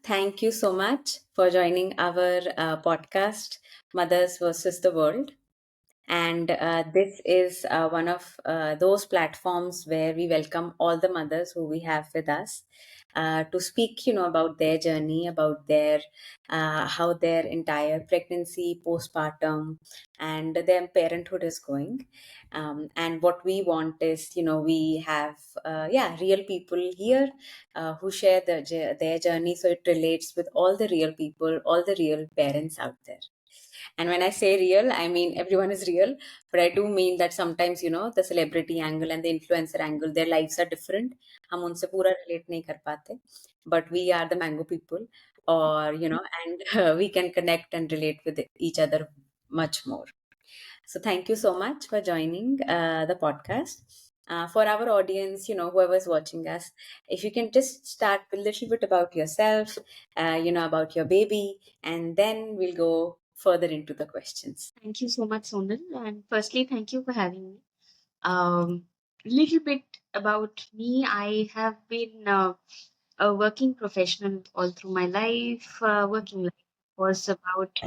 Thank you so much for joining our podcast, Mothers versus the World. And this is one of those platforms where we welcome all the mothers who we have with us to speak, about their journey, about their how their entire pregnancy, postpartum, and their parenthood is going. And what we want is, we have, real people here who share their journey, so it relates with all the real people, all the real parents out there. And when I say real, I mean everyone is real, but I do mean that sometimes, the celebrity angle and the influencer angle, their lives are different. हम उनसे पूरा relate नहीं कर पाते, but we are the mango people, or and we can connect and relate with each other much more. So thank you so much for joining the podcast. For our audience, whoever's watching us, if you can just start with a little bit about yourself, about your baby, and then we'll go further into the questions. Thank you so much, Sonal. And firstly, thank you for having me. Little bit about me. I have been a working professional all through my life. Working life was about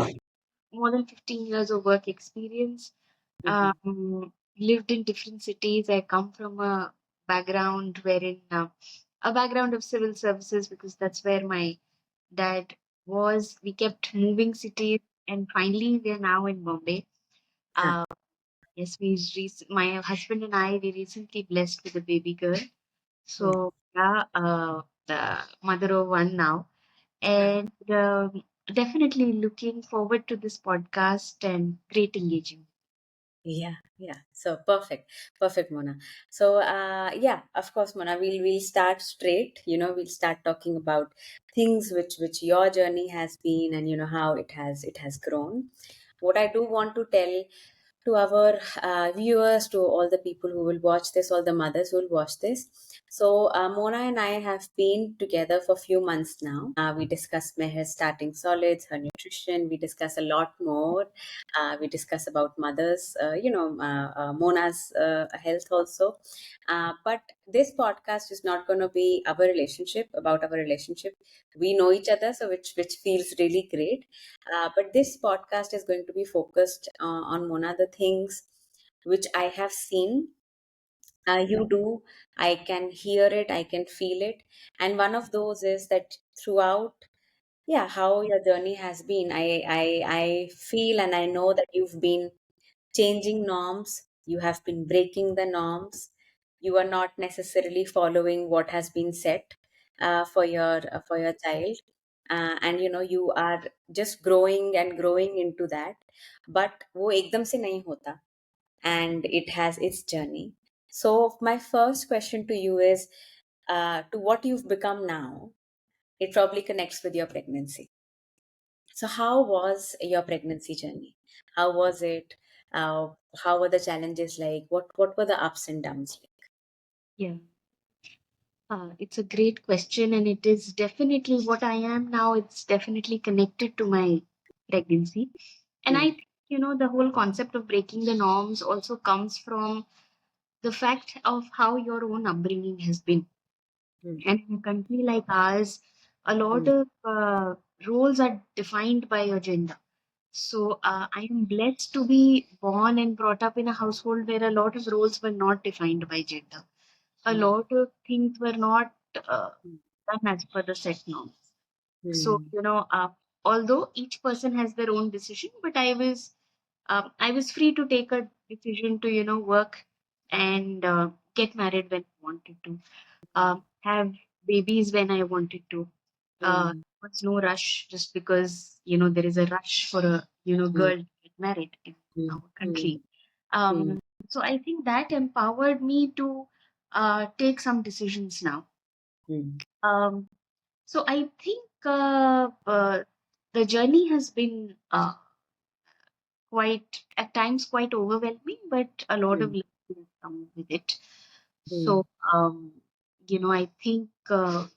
more than 15 years of work experience. Mhm. Lived in different cities. I come from a background wherein a background of civil services because that's where my dad was. We kept moving cities, and finally we are now in Bombay. Huh. Uh, yes, my husband and I we recently blessed with a baby girl. Mm. So yeah, the mother of one now, Huh. and definitely looking forward to this podcast and great engaging. Yeah, yeah. So perfect, perfect, Mona. So yeah, of course, Mona, we'll start straight. We'll start talking about things which your journey has been, and how it has grown. What I do want to tell to our viewers, to all the people who will watch this, all the mothers who will watch this. So, Mona and I have been together for a few months now. We discuss Meher's starting solids, her nutrition. We discuss a lot more. We discuss about mothers, Mona's health also. But this podcast is not going to be about our relationship. We know each other, so which feels really great. But this podcast is going to be focused on Mona, the things which I have seen you do. I can hear it, I can feel it. And one of those is that throughout, yeah, how your journey has been, I feel and I know that you've been changing norms, you have been breaking the norms, you are not necessarily following what has been set for your child, and you are just growing and growing into that. But वो एकदम से नहीं होता, and it has its journey. So my first question to you is, to what you've become now, it probably connects with your pregnancy. So, how was your pregnancy journey? How was it? Uh, how were the challenges like? What were the ups and downs like? Yeah, it's a great question, and it is definitely what I am now. It's definitely connected to my pregnancy, and I Mm, think the whole concept of breaking the norms also comes from the fact of how your own upbringing has been. mm, And in a country like ours, a lot mm, of roles are defined by your gender. So I am blessed to be born and brought up in a household where a lot of roles were not defined by gender. A mm, lot of things were not mm, done as per the set norms. So mm, although each person has their own decision, but I was free to take a decision to work and get married when I wanted to, have babies when I wanted to. mm, There was no rush just because there is a rush for a mm, girl to get married in mm, our country. mm, mm, Um, so I think that empowered me to take some decisions now. mm, Um, so I think the journey has been quite at times quite overwhelming, but a lot of mm, lessons come with it. mm, So I think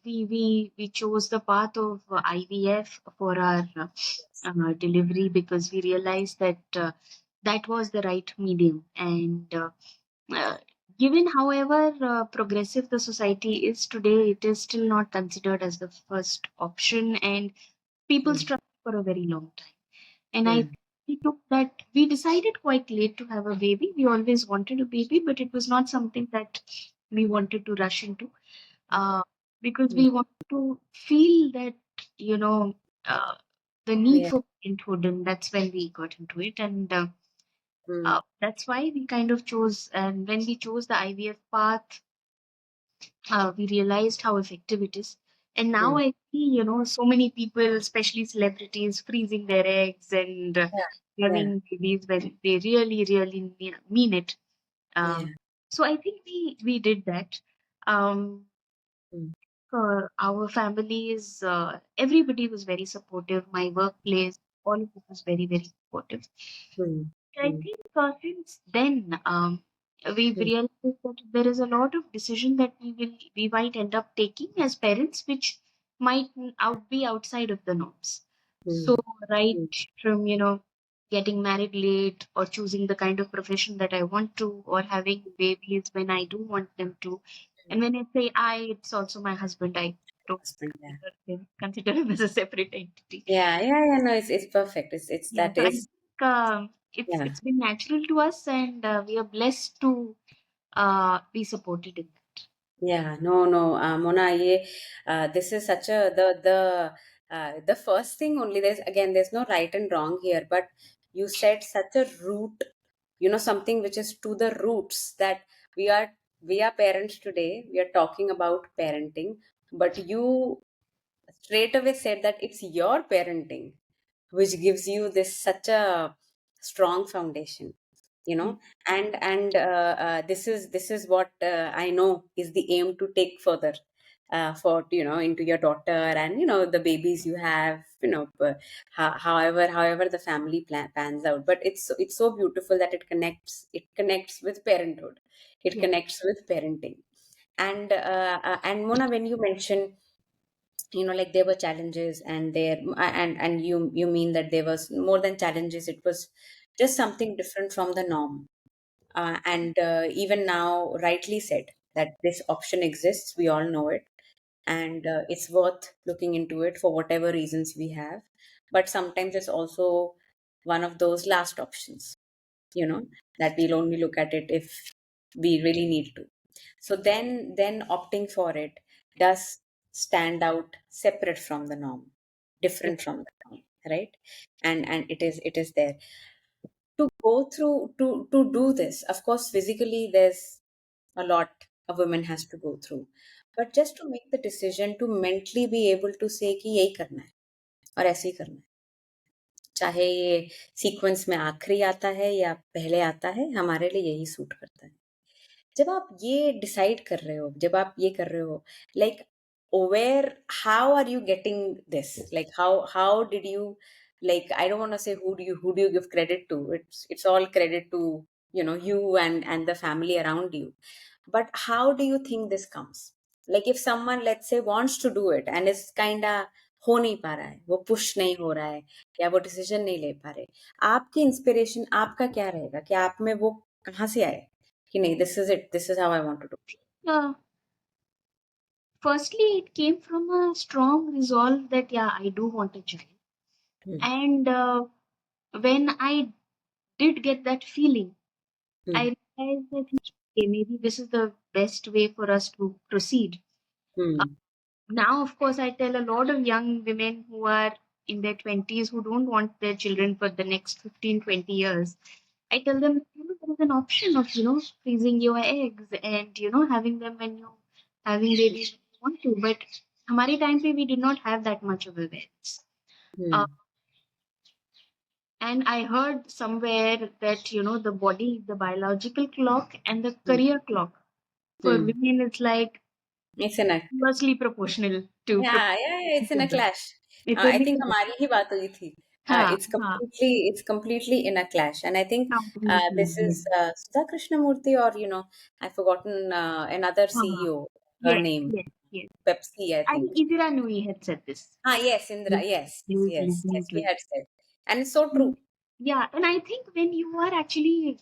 we chose the path of IVF for our delivery because we realized that that was the right medium, and uh, Given, however, progressive the society is today, it is still not considered as the first option, and people Mm, struggle for a very long time. And I mm, think we decided quite late to have a baby. We always wanted a baby, but it was not something that we wanted to rush into, uh, because mm. we wanted to feel that, you know, uh, the need Yeah. for parenthood, and that's when we got into it. And Mm, that's why we kind of chose, and when we chose the IVF path, we realized how effective it is. And now mm. I see, so many people, especially celebrities, freezing their eggs and Yeah. Yeah. having babies when they really, really mean it. Yeah. So I think we did that. Um, Mm, our families, everybody was very supportive. My workplace, all of it was very, very supportive. mm, I mm, think since then, we've mm, realized that there is a lot of decision that we might end up taking as parents, which might be outside of the norms. So mm, right mm, from getting married late, or choosing the kind of profession that I want to, or having babies when I do want them to. And when I say I, it's also my husband. I don't husband, yeah. consider him as a separate entity. Yeah, yeah, yeah. No, it's perfect. It's Yeah, that so I is, think yeah. it's been natural to us, and we are blessed to be supported in that. Yeah, no, no, Mona, this is such a the first thing only. There's no right and wrong here, but you said such a root, something which is to the roots that we are we are parents today. We are talking about parenting, but you straight away said that it's your parenting which gives you this such a strong foundation, Mm, and this is what I know is the aim to take further, for into your daughter, and the babies you have, however the family pans out. But it's so beautiful that it connects with parenthood, it yeah, connects with parenting. And Mona, when you mention, like there were challenges, and you mean that there was more than challenges, it was just something different from the norm. And even now, rightly said, that this option exists, we all know it, and it's worth looking into it for whatever reasons we have. But sometimes it's also one of those last options, you know that we'll only look at it if we really need to. So then opting for it does stand out separate from the norm, yeah, different from the norm, right? And it is there to go through, to do this. Of course, physically there's a lot a woman has to go through, but just to make the decision to mentally be able to say कि यही करना है और ऐसे ही करना है, चाहे ये सीक्वेंस में आखिरी आता है या पहले आता है, हमारे लिए यही सूट करता है। जब आप ये डिसाइड कर रहे हो, जब आप ये कर रहे हो, like, where how are you getting this, like how did you, like, I don't want to say who do you give credit to, it's all credit to you and the family around you. But how do you think this comes? Like if someone, let's say, wants to do it and is kind of हो नहीं पा रहा है, वो push नहीं हो रहा है, या वो डिसीजन नहीं ले पा रहे, आपकी इंस्पिरेशन आपका क्या रहेगा, कि आप में वो कहाँ से आए कि नहीं, this is it, this is how I want to uh, firstly, it came from a strong resolve that, yeah, I do want a child. Do. And when I did get that feeling, hmm. I realized that, okay, maybe this is the best way for us to proceed. Uh, hmm. Now, of course, I tell a lot of young women who are in their 20s who don't want their children for the next 15, 20 years. I tell them, there is an option of, freezing your eggs and, having them when you having babies when you want to. But हमारे time पे we did not have that much of awareness. Uh, hmm. and I heard somewhere that, the body, the biological clock and the hmm. career clock for hmm. women, it's like It's in a, inversely proportional to yeah, it's each in a other. clash. It's a I think little हमारी ही बात हुई थी. हाँ हाँ It's completely in a clash, and I think completely this yes is Sudha Krishnamurti, or I've forgotten another हाँ CEO, her yes name, yes yes Pepsi, I I think. think Indira Nui had said this. Yes, Indra, yes, yes, yes, we Absolutely. had said, and it's so Mm, true. yeah, and I think when you are actually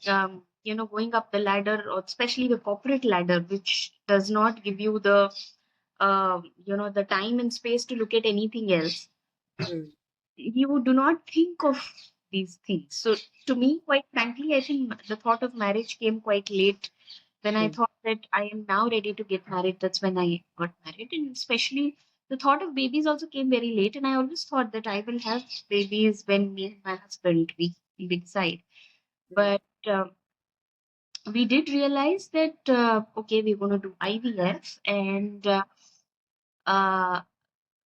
going up the ladder, or especially the corporate ladder, which does not give you the time and space to look at anything else, mm, you do not think of these things. So to me, quite frankly, I think the thought of marriage came quite late. When I mm, thought that I am now ready to get married, that's when I got married. And especially the thought of babies also came very late. And I always thought that I will have babies when me and my husband we decide. mm, But we did realize that okay, we're going to do IVF, and uh,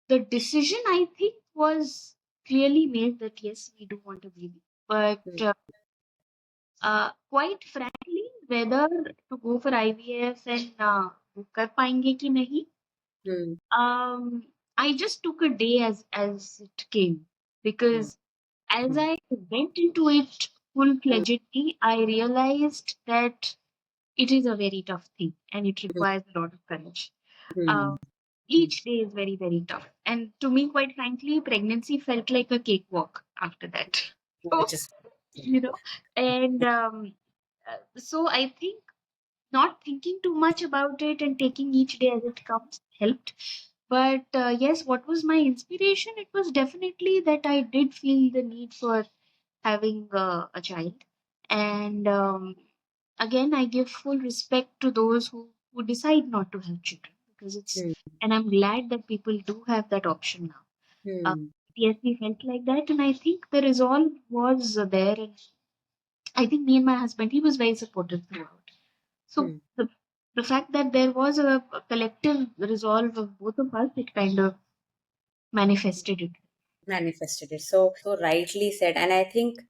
the decision, I think, was clearly made that yes, we do want a baby. But mm, quite frankly, whether to go for IVF and वो कर पाएंगे कि नहीं, mm, I just took a day as it came, mm, because as I went into it full mm, fledgedly, I realized that it is a very tough thing and it mm, requires a lot of courage. mm, Uh, each day is very, very tough. And to me, quite frankly, pregnancy felt like a cakewalk after that. which is you know, and so I think not thinking too much about it and taking each day as it comes helped. But yes, what was my inspiration? It was definitely that I did feel the need for having a child. And again, I give full respect to those who decide not to have children, because mm, and I'm glad that people do have that option now. Uh, mm, yes, we felt like that, and I think the resolve was there. And I think me and my husband, he was very supportive throughout. So mm. the fact that there was a collective resolve of both of us, it kind of manifested it. Manifested it so rightly said. And I think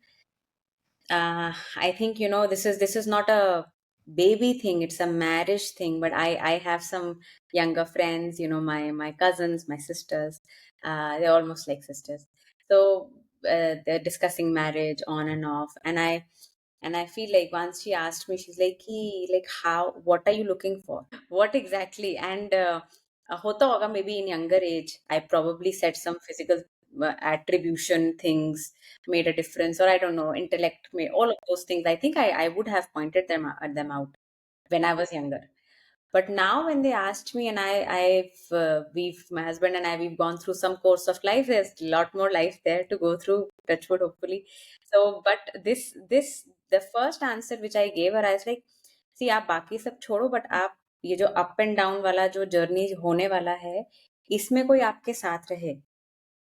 this is not a baby thing, it's a marriage thing. But I have some younger friends, my cousins, my sisters. They're almost like sisters. So they're discussing marriage on and off, and I feel like once she asked me, she's like, like, how, what are you looking for? What exactly? And hota hoga, maybe in younger age, I probably said some physical attribution things made a difference, or I don't know, intellect, all of those things. I think I would have pointed them out when I was younger. But now when they asked me, and my husband and I, we've gone through some course of life. There's a lot more life there to go through, touch wood, hopefully. So, but the first answer which I gave her, I was like, see, आप बाकी सब छोड़ो, but आप ये जो up and down वाला जो journey होने वाला है, इसमें कोई आपके साथ रहे,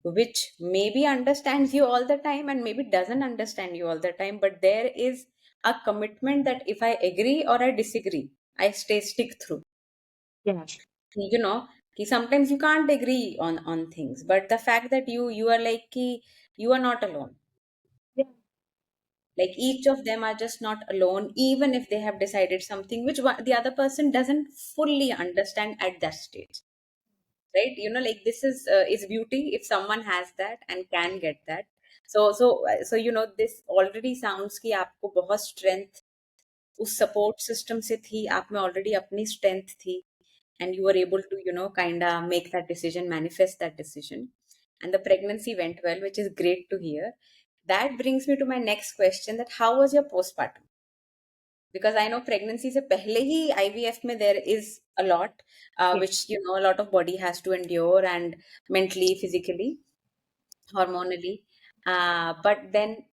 which maybe understands you all the time and maybe doesn't understand you all the time, but there is a commitment that if I agree or I disagree, I stick through. Yeah. you know Sometimes you can't agree on things, but the fact that you are like you are not alone. Yeah. Like each of them are just not alone, even if they have decided something which the other person doesn't fully understand at that stage, right? Like this is beauty if someone has that and can get that. So this already sounds कि आपको बहुत strength उस support system से थी, आप में already अपनी strength थी, and you were able to kind of make that decision, manifest that decision, and the pregnancy went well, which is great to hear. That brings me to my next question, that how was your postpartum? Because I know pregnancy से पहले ही IVF में there is a lot, Yeah. which a lot of body has to endure, and mentally, physically, hormonally, but then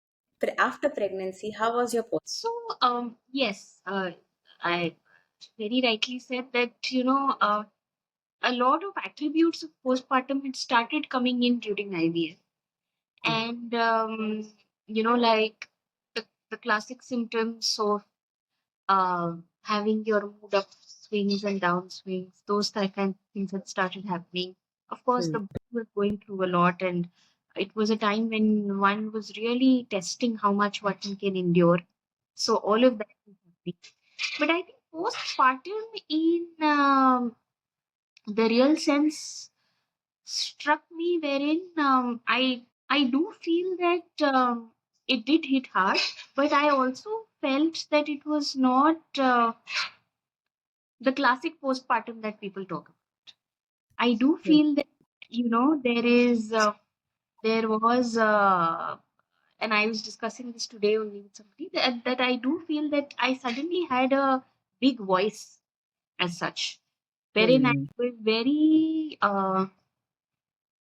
after pregnancy, how was your post? So yes, I very rightly said that a lot of attributes of postpartum had started coming in during IVF, and like the classic symptoms of having your mood up swings and down swings, those kind of things had started happening. Of course, Hmm. the body was going through a lot, and it was a time when one was really testing how much one can endure. So all of that was happening. But I think postpartum, in the real sense, struck me wherein I do feel that it did hit hard, but I also felt that it was not the classic postpartum that people talk about. I do Hmm. feel that there was and I was discussing this today only with somebody, that I do feel that I suddenly had a big voice as such, wherein I Hmm. was very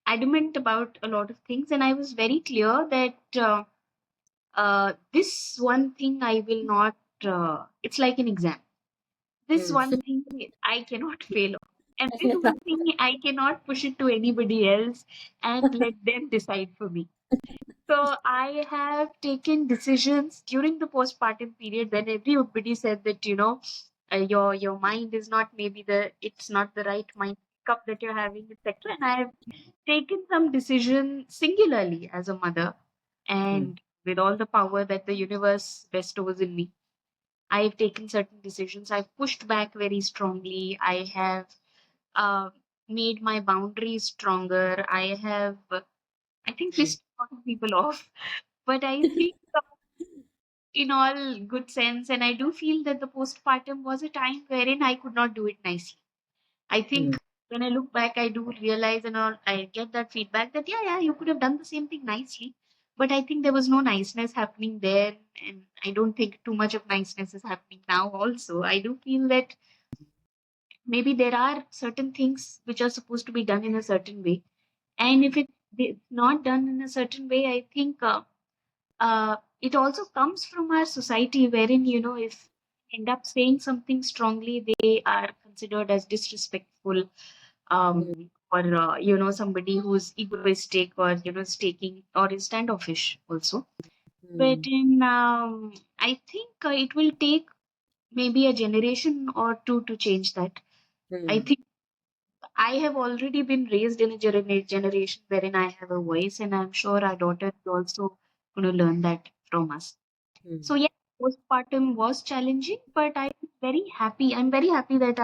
adamant about a lot of things, and I was very clear that this one thing I will not. It's like an exam. This Hmm. one thing I cannot fail on. And this one thing I cannot push it to anybody else and let them decide for me. So I have taken decisions during the postpartum period when everybody said that, your mind is not maybe it's not the right mind cup that you're having, etc. And I have taken some decision singularly as a mother, Hmm. and with all the power that the universe bestows in me, I've taken certain decisions. I've pushed back very strongly. I have uh, made my boundaries stronger. I think, Hmm. pissed a lot of people off. But I think, in all good sense, and I do feel that the postpartum was a time wherein I could not do it nicely. I Hmm. think when I look back, I do realize, and all, I get that feedback that, yeah, you could have done the same thing nicely. But I think there was no niceness happening there. And I don't think too much of niceness is happening now, also. I do feel that maybe there are certain things which are supposed to be done in a certain way. And if it's not done in a certain way, I think it also comes from our society, wherein, if end up saying something strongly, they are considered as disrespectful, Hmm. or somebody who's egoistic, or is taking, or is standoffish also. But Hmm. in I think it will take maybe a generation or two to change that. I Hmm. think I have already been raised in a generation wherein I have a voice, and I'm sure our daughter is also going to learn that from us. So Hmm. yeah, postpartum was challenging, but I was very happy. I'm very happy that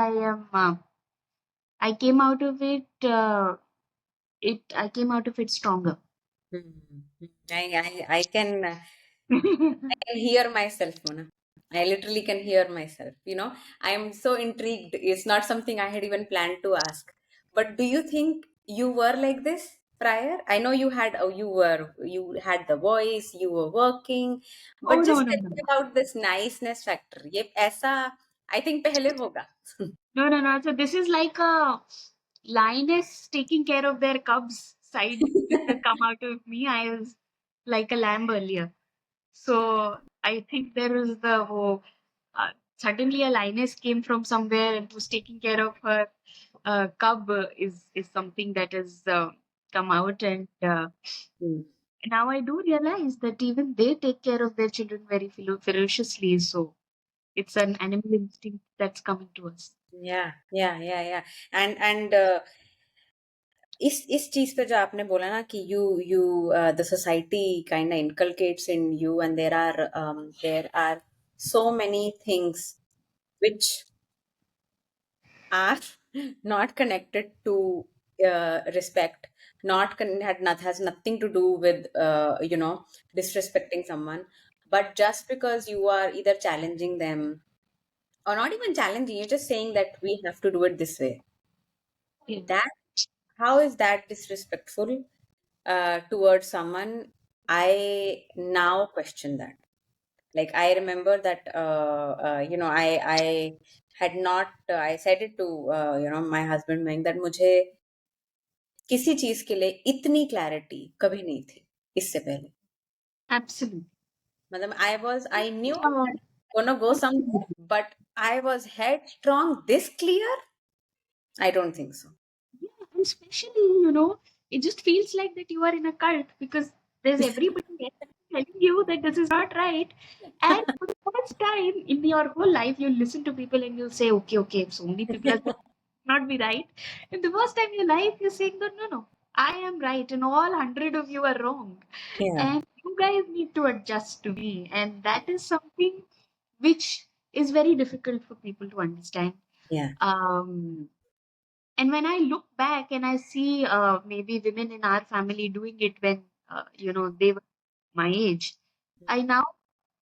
I came out of it. I came out of it stronger. Hmm. I can hear myself, Mona. I literally can hear myself. I am so intrigued. It's not something I had even planned to ask. But do you think you were like this prior? I know you had the voice, you were working, Oh but no, just no, tell no, me no, about this niceness factor. ये ऐसा I think पहले होगा. no, no, no. So this is like a lioness taking care of their cubs side which has come out of me. I was like a lamb earlier. So I think there is the whole. Suddenly, a lioness came from somewhere and was taking care of her cub, is something that has come out, and Hmm. now I do realize that even they take care of their children very ferociously. So it's an animal instinct that's coming to us. Yeah, yeah, yeah, yeah. And इस चीज पे जो आपने बोला ना कि you the society kind of inculcates in you, and there are so many things which are not connected to respect, not has nothing to do with disrespecting someone, but just because you are either challenging them or not even challenging, you're just saying that we have to do it this way. Yeah, That How is that disrespectful towards someone? I now question that. Like I remember that I had not I said it to my husband knowing that मुझे किसी चीज के लिए इतनी clarity कभी नहीं थी इससे पहले. absolutely. मतलब I knew Uh, that gonna go somewhere, but I was headstrong this clear. I don't think so. Yeah, and especially, it just feels like that you are in a cult because there's everybody else telling you that this is not right. And for the first time in your whole life, you'll listen to people and you'll say, okay, so many people are saying it not be right. And the first time in your life, you're saying that, no, I am right, and all 100 of you are wrong. Yeah, And you guys need to adjust to me. And that is something which is very difficult for people to understand. yeah, Um, and when I look back and I see maybe women in our family doing it when they were my age, I now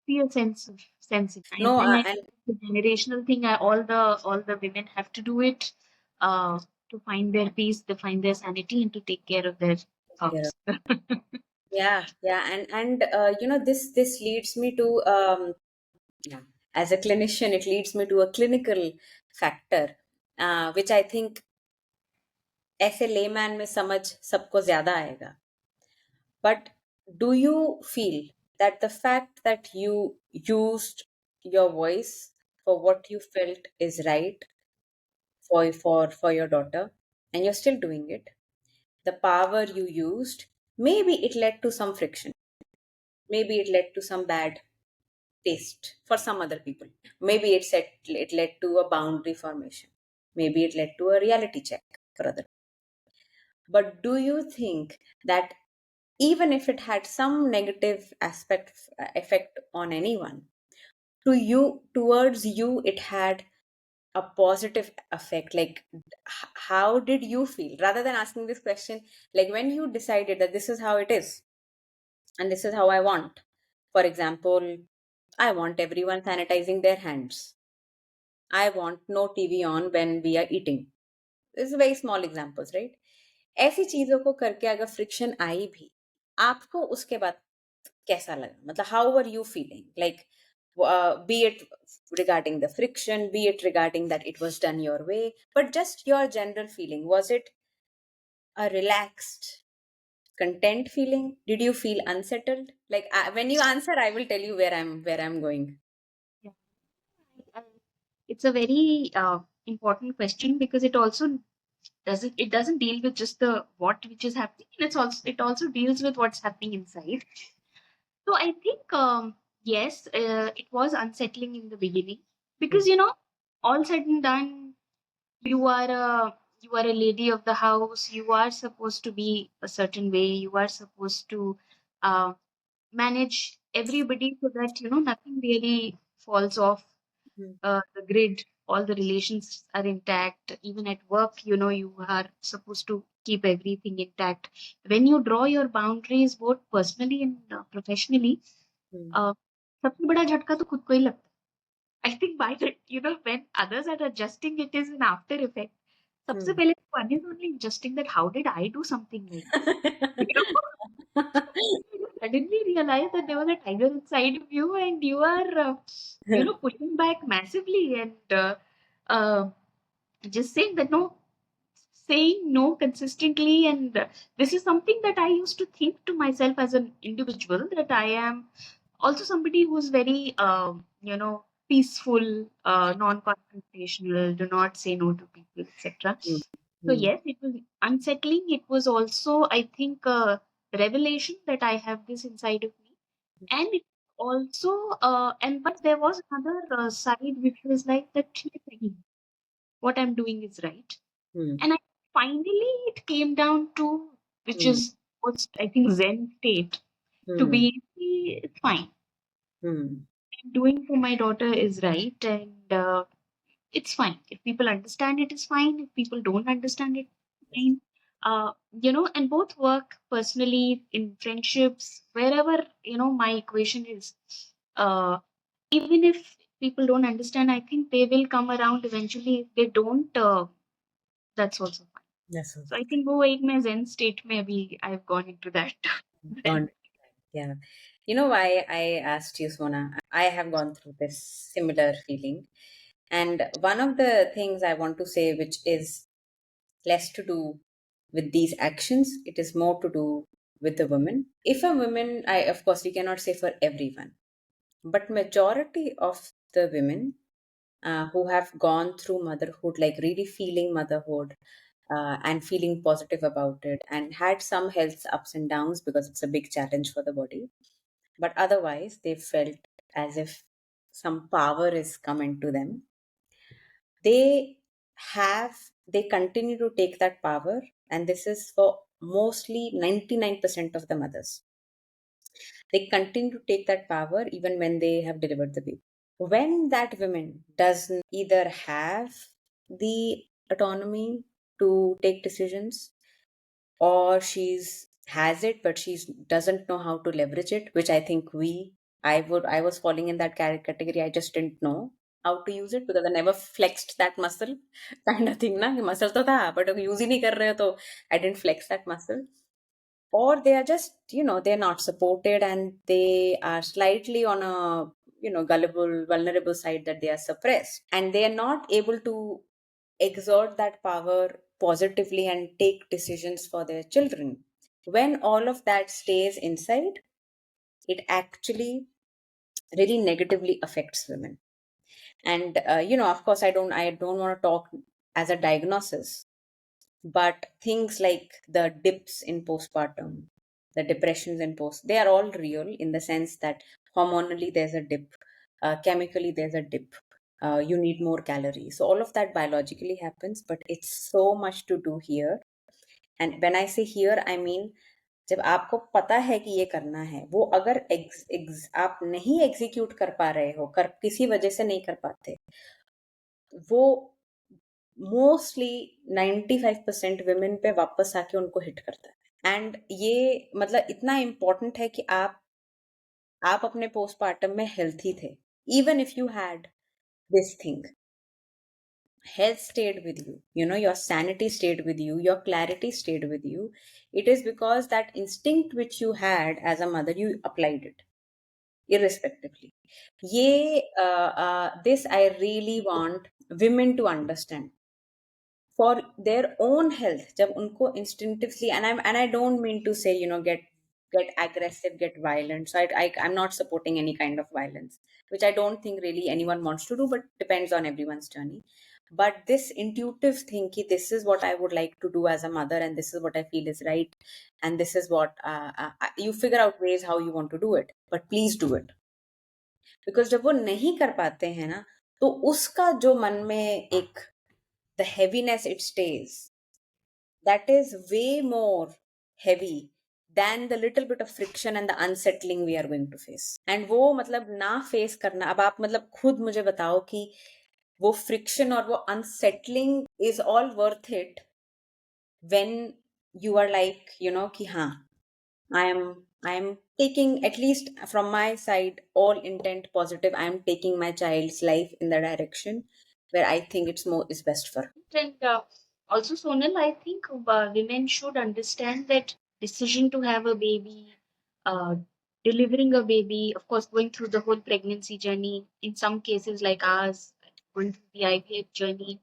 see a sense in, no, and I and the generational thing. All the women have to do it uh, to find their peace, to find their sanity, and to take care of their yeah. house. Yeah, yeah, and this leads me to yeah, as a clinician, it leads me to a clinical factor, which I think ऐसे layman में समझ सबको ज्यादा आएगा. But do you feel that the fact that you used your voice for what you felt is right for your daughter, and you're still doing it, the power you used, maybe it led to some friction, maybe it led to some bad taste for some other people, maybe it led to a boundary formation, maybe it led to a reality check for other. But do you think that even if it had some negative effect on anyone, to you towards you it had a positive effect? Like, how did you feel, rather than asking this question, like when you decided that this is how it is and this is how I want? For example, I want everyone sanitizing their hands. I want no TV on when we are eating. This is very small examples, right? ऐसी चीजों को करके अगर friction आई भी, आपको उसके बाद कैसा लगा? मतलब how were you feeling? Like, be it regarding the friction, be it regarding that it was done your way, but just your general feeling. Was it a relaxed, content feeling? Did you feel unsettled? Like, when you answer, I will tell you where I'm going. Yeah. Uh, it's a very important question because it doesn't deal with just the what which is happening. It also deals with what's happening inside. So I think yes, it was unsettling in the beginning Hmm, because all said and done, you are a you are a lady of the house. You are supposed to be a certain way. You are supposed to uh, manage everybody so that nothing really falls off hmm, the grid. All the relations are intact. Even at work, you are supposed to keep everything intact. When you draw your boundaries, both personally and professionally, hmm, uh, सबसे बड़ा झटका तो खुद को ही लगता है. I think by the when others are adjusting, it is an after effect. सबसे hmm. पहले one is only adjusting that how did I do something like this? You know, you suddenly realize that there was a tiger inside of you and you are pushing back massively and uh, just saying that no, saying no consistently. And this is something that I used to think to myself as an individual, that I am also somebody who's very peaceful, non-confrontational, do not say no to people, etc. Hmm, So hmm, yes, it was unsettling. It was also, I think, a revelation that I have this inside of me. And it also and but there was another side which was like that what I'm doing is right. hmm, And finally it came down to, which hmm, is what's I think Zen state, to hmm, be it's fine. hmm. I'm doing for my daughter is right, and it's fine. If people understand it is fine. If people don't understand it, fine. And both work personally, in friendships, wherever my equation is. Uh, Even if people don't understand, I think they will come around eventually. If they don't, that's also fine. That's So I okay. think वो एक मैं zen state में अभी I've gone into that. Gone. Yeah. You know why I asked you, Sona? I have gone through this similar feeling. And one of the things I want to say, which is less to do with these actions, it is more to do with the women. If a woman, of course, we cannot say for everyone, but majority of the women who have gone through motherhood, like really feeling motherhood and feeling positive about it, and had some health ups and downs because it's a big challenge for the body, but otherwise they felt as if some power is come into them. They continue to take that power, and this is for mostly 99% of the mothers. They continue to take that power even when they have delivered the baby. When that woman doesn't either have the autonomy to take decisions, or she's has it but she doesn't know how to leverage it, which I think I was falling in that category. I just didn't know how to use it because I never flexed that muscle kind of thing. Na, muscle to tha, but use ही नहीं कर रहे हो, तो I didn't flex that muscle. or they are just, they're not supported, and they are slightly on a, gullible, vulnerable side, that they are suppressed and they are not able to exert that power positively and take decisions for their children. When all of that stays inside, it actually really negatively affects women. And of course, I don't want to talk as a diagnosis, but things like the dips in postpartum, the depressions in post, they are all real, in the sense that hormonally there's a dip, chemically there's a dip, you need more calories, so all of that biologically happens, but it's so much to do here. And when I say here, I mean, जब आपको पता है कि ये करना है, वो अगर आप नहीं एग्जीक्यूट कर पा रहे हो, कर किसी वजह से नहीं कर पाते, वो मोस्टली 95% वुमेन पे वापस आके उनको हिट करता है। एंड ये मतलब इतना इम्पोर्टेंट है कि आप अपने पोस्टपार्टम में हेल्थी थे, even if you had this thing, health stayed with you, your sanity stayed with you, your clarity stayed with you. It is because that instinct which you had as a mother, you applied it irrespectively. This I really want women to understand, for their own health. जब उनको instinctively, and I don't mean to say, get aggressive, get violent. So I'm not supporting any kind of violence, which I don't think really anyone wants to do, but depends on everyone's journey. But this intuitive thing कि this is what I would like to do as a mother, and this is what I feel is right, and this is what you figure out ways how you want to do it, but please do it. Because जब वो नहीं कर पाते हैं ना, तो उसका जो मन में एक, the heaviness it stays, that is way more heavy than the little bit of friction and the unsettling we are going to face. And वो मतलब ना फेस करना, अब आप मतलब खुद मुझे बताओ कि वो फ्रिक्शन और वो unsettling is all worth it when you are like, कि हाँ, I am taking, at least from my side, all intent positive, I am taking my child's life in the direction where I think it's more is best for her. And also, Sonal, I think women should understand that decision to have a baby, uh, delivering a baby, of course, going through the whole pregnancy journey, in some cases like ours, going through the IVF journey,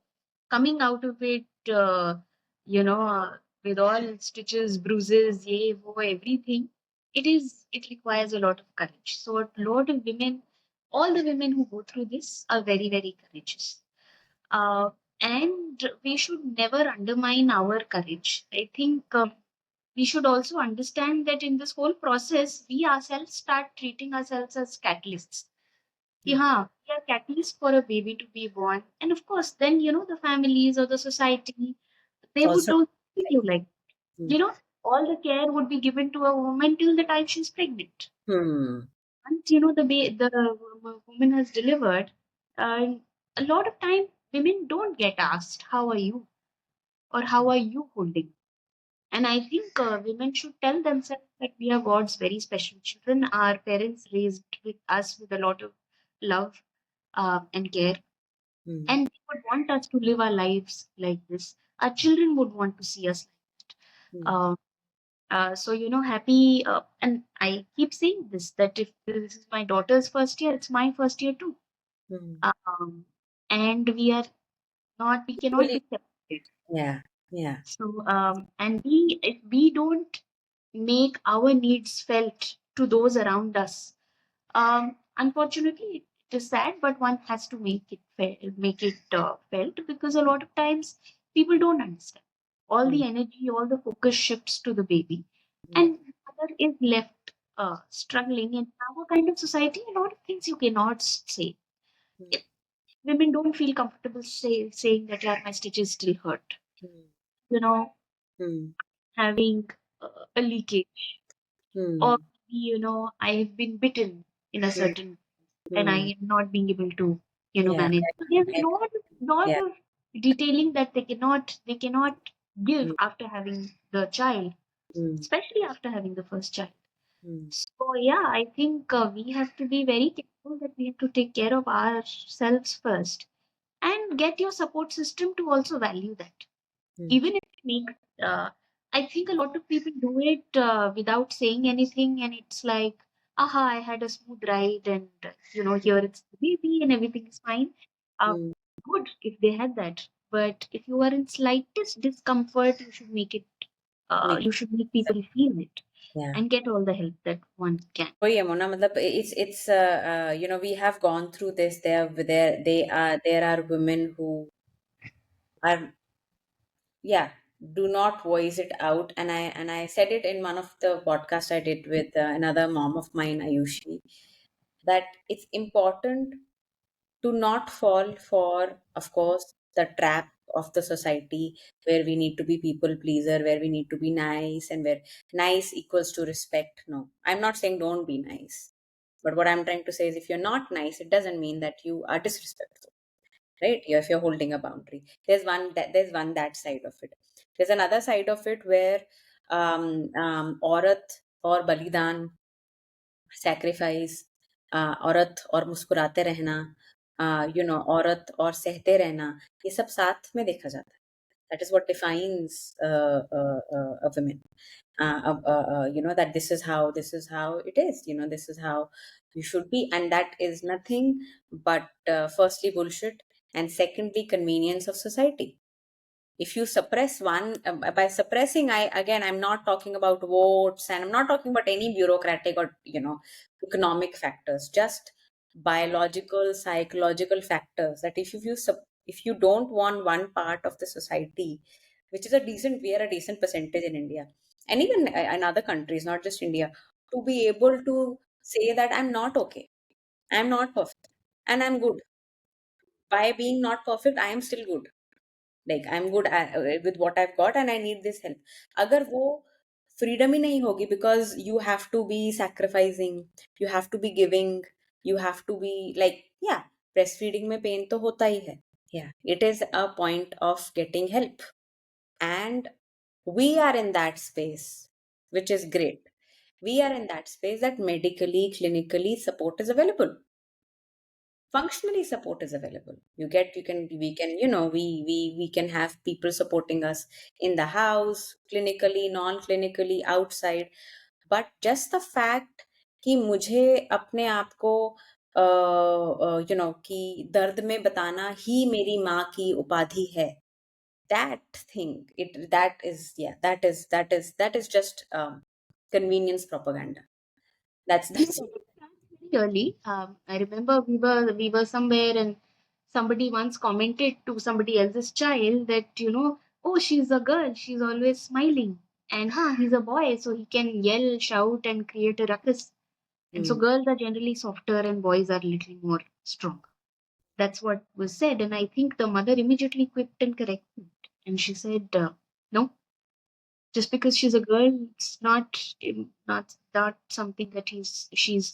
coming out of it, you know, with all stitches, bruises, yay, wo, everything, it requires a lot of courage. So, a lot of women, all the women who go through this are very, very courageous. Uh, and we should never undermine our courage. I think we should also understand that in this whole process, we ourselves start treating ourselves as catalysts. Hmm. Yeah, we are catalysts for a baby to be born. And of course, then, the families or the society, they would Also, also treat you like, hmm. you know, all the care would be given to a woman till the time she's pregnant. Hmm. Once, the woman has delivered, uh, a lot of time women don't get asked, how are you? Or how are you holding? And I think women should tell themselves that we are God's very special children. Our parents raised with us with a lot of love and care, Hmm. and they would want us to live our lives like this. Our children would want to see us like that. Hmm. So happy. And I keep saying this, that if this is my daughter's first year, it's my first year too. Hmm. Um, and we cannot Equally, be separated. yeah, yeah. So, and if we don't make our needs felt to those around us, unfortunately, it is sad, but one has to make it felt, because a lot of times people don't understand. All Hmm. the energy, all the focus shifts to the baby, Hmm. and mother is left struggling. In our kind of society, a lot of things you cannot say. Hmm. Women don't feel comfortable saying that, yeah, my stitches still hurt. Hmm. You know, Hmm. having a leakage, or Hmm. I've been bitten in a Hmm. certain, and I Hmm. am not being able to, Yeah, manage. So there's a lot yeah. of detailing that they cannot give Hmm. after having the child, Hmm. especially after having the first child. Hmm. So yeah, I think we have to be very careful that we have to take care of ourselves first, and get your support system to also value that. Hmm. Even if it makes, uh, I think a lot of people do it without saying anything, and it's like, aha, I had a smooth ride, and here it's the baby, and everything is fine. Uh, Mm. Good if they had that, but if you are in slightest discomfort, you should make it. Make You should make people feel it Yeah. and get all the help that one can. वही है मोना मतलब it's we have gone through this. There are women who are, yeah, do not voice it out, and I said it in one of the podcasts I did with another mom of mine, Ayushi, that it's important to not fall for, of course, the trap of the society where we need to be people pleaser, where we need to be nice, and where nice equals to respect. No, I'm not saying don't be nice. But what I'm trying to say is if you're not nice, it doesn't mean that you are disrespectful, right? If you're holding a boundary, there's one that side of it. There's another side of it where औरत और बलिदान, sacrifice, औरत और मुस्कुराते रहना, औरत और सहते रहना, ये सब साथ में देखा जाता है. That is what defines a woman. That this is how it is. This is how you should be, and that is nothing but firstly bullshit, and secondly convenience of society. If you suppress one, by suppressing, I'm not talking about votes, and I'm not talking about any bureaucratic or economic factors, just biological, psychological factors, that if you don't want one part of the society, which is we are a decent percentage in India, and even in other countries, not just India, to be able to say that I'm not okay, I'm not perfect, and I'm good. By being not perfect, I am still good. Like I'm good with what I've got, and I need this help. अगर वो freedom ही नहीं होगी, because you have to be sacrificing, you have to be giving, you have to be like, yeah, breastfeeding में pain तो होता ही है. Yeah, it is a point of getting help, and we are in that space, which is great. We are in that space that medically, clinically support is available. Functionally support is available. You can we can we can have people supporting us in the house, clinically, non-clinically, outside. But just the fact कि मुझे अपने आप को कि दर्द में बताना ही मेरी माँ की उपाधि है, that thing, that is just convenience propaganda. You That's said it very early. I remember we were somewhere, and somebody once commented to somebody else's child that, oh, she's a girl, she's always smiling, and he's a boy, so he can yell, shout, and create a ruckus. And so Mm. girls are generally softer, and boys are a little more strong. That's what was said, and I think the mother immediately quipped and corrected, and she said, "No, just because she's a girl, it's not something that she's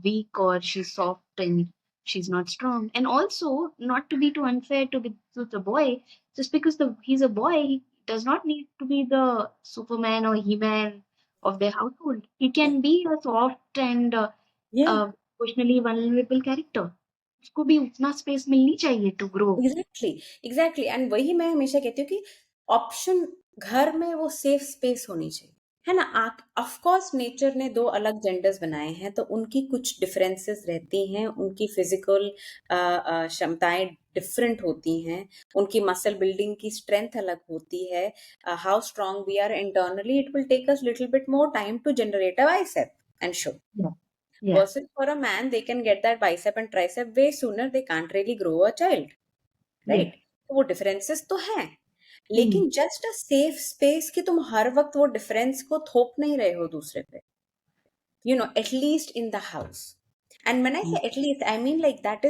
weak or she's soft and she's not strong. And also, not to be too unfair to the boy, just because he's a boy, he does not need to be the Superman or He-Man of their household. He Yeah. can be a soft and Yeah. emotionally vulnerable character. उसको भी उतना space मिलनी चाहिए to grow. Exactly, exactly, and वही मैं हमेशा कहती हूँ कि ऑप्शन, घर में वो सेफ स्पेस होनी चाहिए, है ना. ऑफ कोर्स नेचर ने दो अलग जेंडर्स बनाए हैं, तो उनकी कुछ डिफरेंसेस रहती हैं, उनकी फिजिकल क्षमताएं डिफरेंट होती हैं, उनकी मसल बिल्डिंग की स्ट्रेंथ अलग होती है. How strong we are internally, it will take us little bit more time to generate a bicep and show. Yeah. Yeah. Versus for a man, they can get that bicep and tricep way sooner. They can't really grow a child, Yeah. Right. तो वो differences तो हैं, Mm. लेकिन just a safe space कि तुम हर वक्त वो difference को थोप नहीं रहे हो दूसरे पे, at least in the house. And when I Mm. Say at least, I mean like that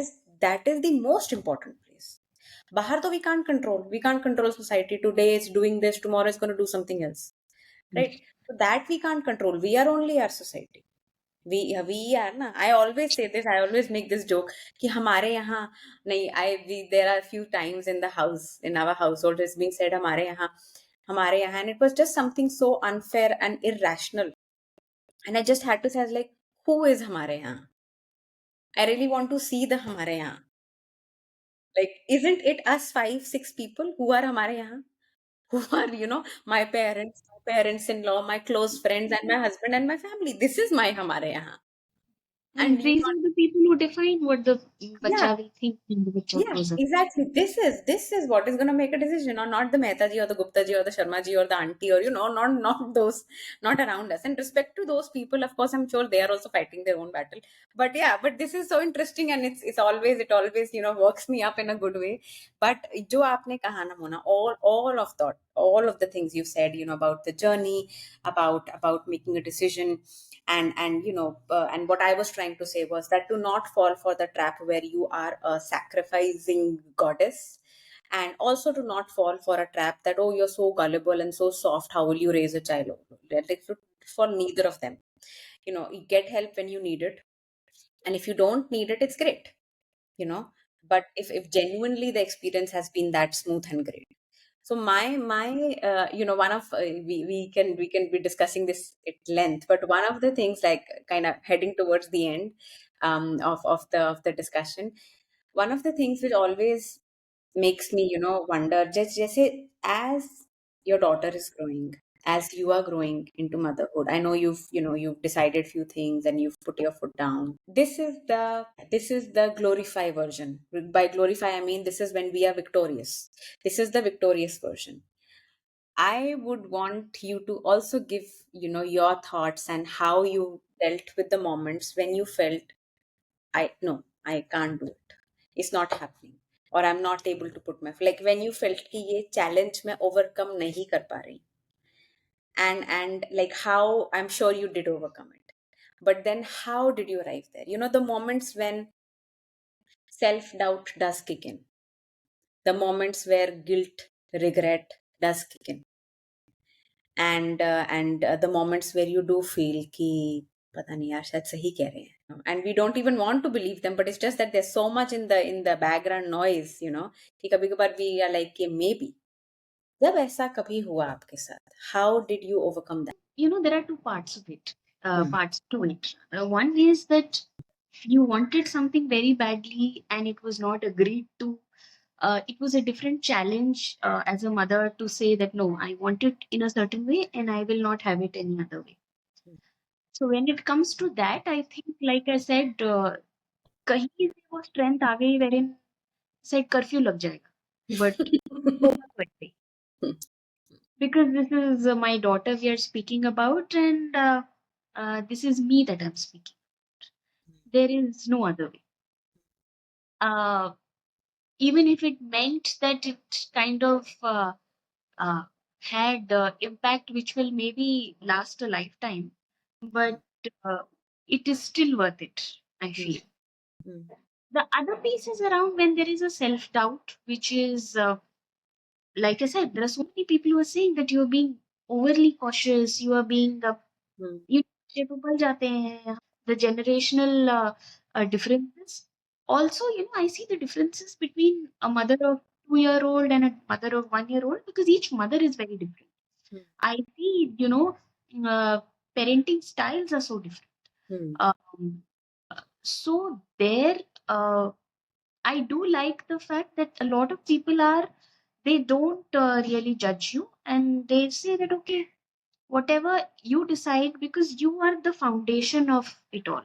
is the most important place. बाहर तो we can't control society. Today is doing this, tomorrow is gonna do something else, Mm. Right. So that we can't control. We are only our society. We are ना. I always say this. I always make this joke कि हमारे यहाँ नहीं. There are few times in the house, in our household, it's being said हमारे यहाँ, and it was just something so unfair and irrational. And I just had to say, I was like, who is हमारे यहाँ? I really want to see the हमारे यहाँ. Like, isn't it us 5, 6 people who are हमारे यहाँ? who are, my parents, my parents-in-law, my close friends, and my husband and my family. This is my hamare yahan. And And you these are the people who define what the yeah, bacha will think when the bacha yeah, grows up. exactly. This is what is going to make a decision, or not the Mehta ji or the Gupta ji or the Sharma ji or the auntie, or not those, not around us. And respect to those people, of course, I'm sure they are also fighting their own battle. But yeah, but this is so interesting, and it always works me up in a good way. But jo aapne kaha na Mona, all of the things you said, about the journey, about making a decision, and what I was trying to say was that to not fall for the trap where you are a sacrificing goddess, and also to not fall for a trap that, oh, you're so gullible and so soft, how will you raise a child? Like, for neither of them. You get help when you need it, and if you don't need it, it's great. you know but if genuinely the experience has been that smooth and great. So my one of we can be discussing this at length, but one of the things, like, kind of heading towards the end, of the discussion, one of the things which always makes me wonder, just say, as your daughter is growing, as you are growing into motherhood, I know you've decided few things and you've put your foot down. This is the glorify version. By glorify, I mean, this is when we are victorious. This is the victorious version. I would want you to also give your thoughts and how you dealt with the moments when you felt, I can't do it, it's not happening, or I'm not able to put my, like, when you felt कि ये challenge मैं overcome नहीं कर पा रही, and like, how I'm sure you did overcome it, but then how did you arrive there? The moments when self doubt does kick in, the moments where guilt, regret does kick in, and the moments where you do feel कि पता नहीं यार, शायद सही कह रहे हैं, and we don't even want to believe them, but it's just that there's so much in the background noise, कि कभी कभार we are like कि maybe. जब ऐसा कभी हुआ आपके साथ, how did you overcome that? There are two parts of it. Hmm. Parts to it. One is that you wanted something very badly and it was not agreed to. It was a different challenge as a mother to say that no, I want it in a certain way and I will not have it any other way. So when it comes to that, I think, like I said, कहीं से वो strength आ गई wherein said curfew लग जाएगा, but होगा तो ऐसे ही. Because this is my daughter we are speaking about, and this is me that I'm speaking. There is no other way. Uh, Even if it meant that it kind of uh, had impact which will maybe last a lifetime, but uh, it is still worth it, I Hmm. feel. Hmm. The other piece is around when there is a self doubt, which is, like I said, there are so many people who are saying that you're being overly cautious, you are being Hmm. you capable जाते हैं. The generational differences. Also, I see the differences between a mother of 2-year-old and a mother of 1-year-old because each mother is very different. Hmm. I see, uh, parenting styles are so different. Hmm. Um, so there, uh, I do like the fact that a lot of people they don't really judge you and they say that, okay, whatever you decide, because you are the foundation of it all.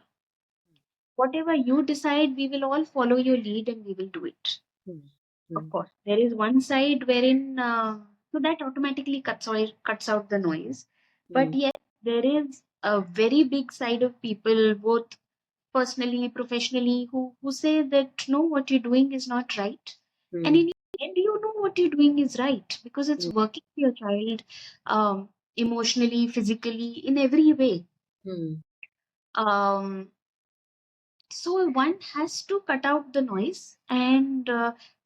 Whatever you decide, we will all follow your lead and we will do it. Hmm. Of Hmm. course, there is one side wherein, so that automatically cuts out the noise. Hmm. But yes, there is a very big side of people, both personally, professionally, who say that no, what you're doing is not right. And Hmm. in the end, you know what you're doing is right because it's Hmm. working for your child, emotionally, physically, in every way. Hmm. Um, so one has to cut out the noise, and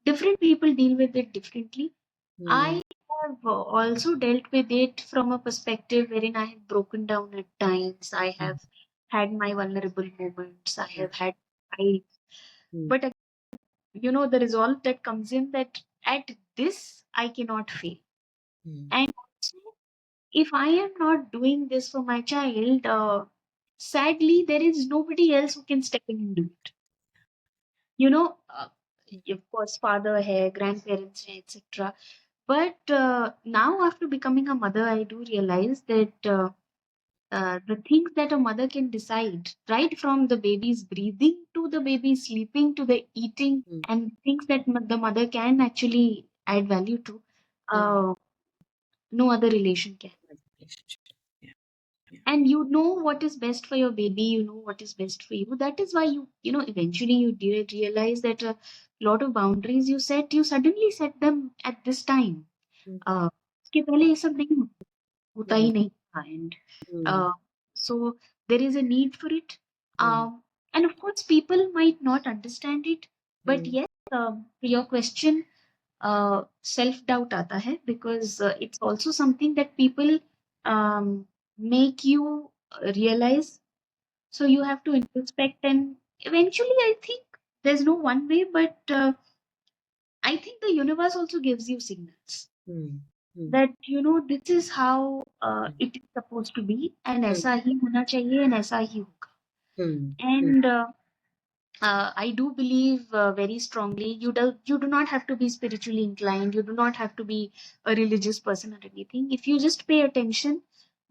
different people deal with it differently. Hmm. I have also dealt with it from a perspective wherein I have broken down at times. I have had my vulnerable moments. I have had I, Hmm. but the resolve that comes in that at this I cannot fail. Hmm. And also, if I am not doing this for my child, sadly, there is nobody else who can step in and do it. You know, uh, of course, father hai, grandparents hai, etc. But now, after becoming a mother, I do realize that the things that a mother can decide, right from the baby's breathing to the baby sleeping to the eating, Mm, and things that the mother can actually add value to, mm. uh, no other relation can. Relationship. Yeah, yeah. And you know what is best for your baby, you know what is best for you. That is why you know, eventually you realize that a lot of boundaries you set, you suddenly set them at this time. Mm, uh, इसके पहले ये सब नहीं होता ही mm, नहीं था. And mm, so there is a need for it. mm, And of course people might not understand it, but mm, yes, to your question, self doubt आता है, because it's also something that people um, make you realize. So you have to introspect, and eventually I think there's no one way, but I think the universe also gives you signals mm, mm, that you know this is how mm, it is supposed to be, and mm, ऐसा ही होना चाहिए, and ऐसा ही होगा. mm, mm, And I do believe very strongly you do not have to be spiritually inclined. You do not have to be a religious person or anything. If you just pay attention,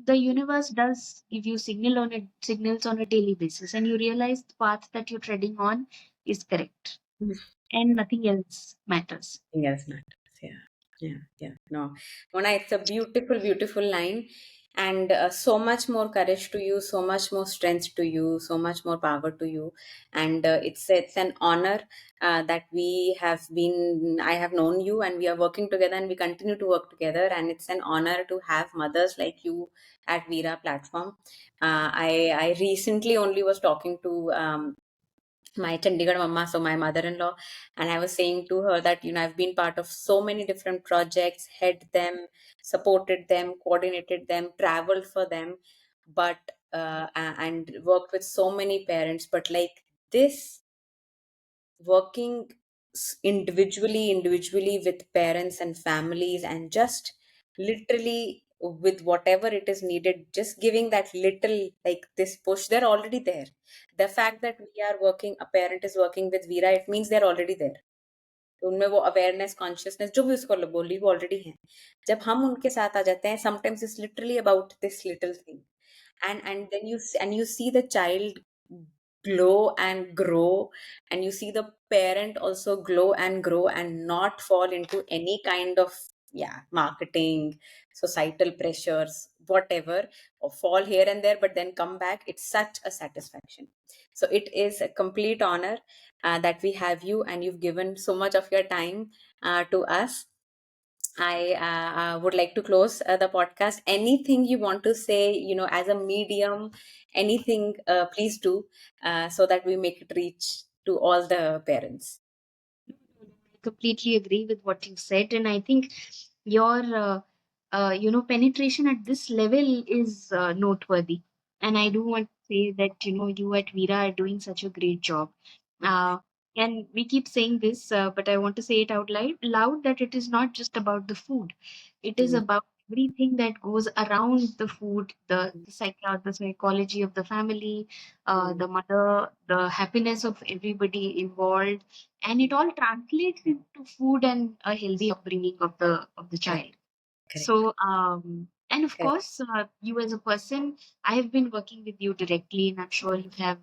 the universe does give you signals on a daily basis, and you realize the path that you're treading on is correct, mm. and nothing else matters. Nothing else matters. Yeah, yeah, yeah. No, Mona, it's a beautiful, beautiful line, and so much more courage to you, so much more strength to you, so much more power to you, and it's an honor that we have been. I have known you, and we are working together, and we continue to work together, and it's an honor to have mothers like you at Viraa platform. I recently only was talking to my Chandigarh mama, so my mother-in-law, and I was saying to her that I've been part of so many different projects, head them, supported them, coordinated them, traveled for them, but and worked with so many parents, but like this working individually with parents and families, and just literally with whatever it is needed, just giving that little, like this push, they're already there. The fact that we are working, a parent is working with Veera, it means they're already there. तो उनमें वो awareness, consciousness, जो भी उसको बोली, वो already है. जब हम उनके साथ आ जाते हैं, sometimes it's literally about this little thing, and then you see the child glow and grow, and you see the parent also glow and grow, and not fall into any kind of, yeah, marketing, societal pressures, whatever, or fall here and there, but then come back. It's such a satisfaction. So it is a complete honor that we have you, and you've given so much of your time to us. I would like to close the podcast. Anything you want to say, as a medium, anything, please do, so that we make it reach to all the parents. Completely agree with what you said, and I think your penetration at this level is noteworthy. And I do want to say that you at Veera are doing such a great job. uh, and we keep saying this, but I want to say it out loud, that it is not just about the food. It is Mm, about everything that goes around the food, the psychology of the family, mm, the mother, the happiness of everybody involved, and it mm. all translates into food and a healthy upbringing of the Correct, child. correct, So and of correct. course, you as a person, I have been working with you directly, and I'm sure you have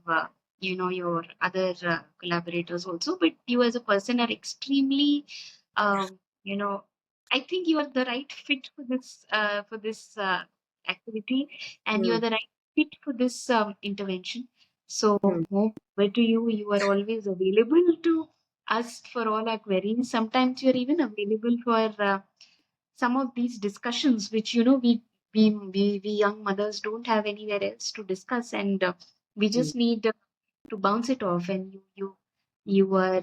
your other collaborators also, but you as a person are extremely you know I think you are the right fit for this activity, and you are Mm, the right fit for this intervention. So mm, more power to you. You are always available to us for all our queries. Sometimes you're even available for some of these discussions, which we young mothers don't have anywhere else to discuss, and we mm, just need to bounce it off. And you are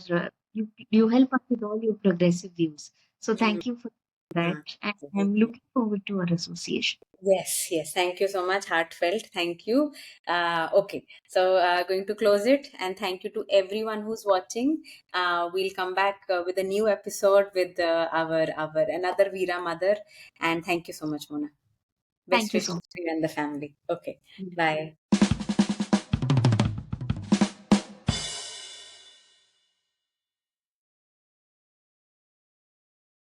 you help us with all your progressive views. So mm. thank you for Ah, that, and thank I'm you. looking forward to our association. Yes, yes. Thank you so much. Heartfelt. Thank you. Okay. So, going to close it, and thank you to everyone who's watching. We'll come back with a new episode with our another Veera mother. And thank you so much, Mona. Best Thank you so wishes to you and the family. Okay. much. Bye.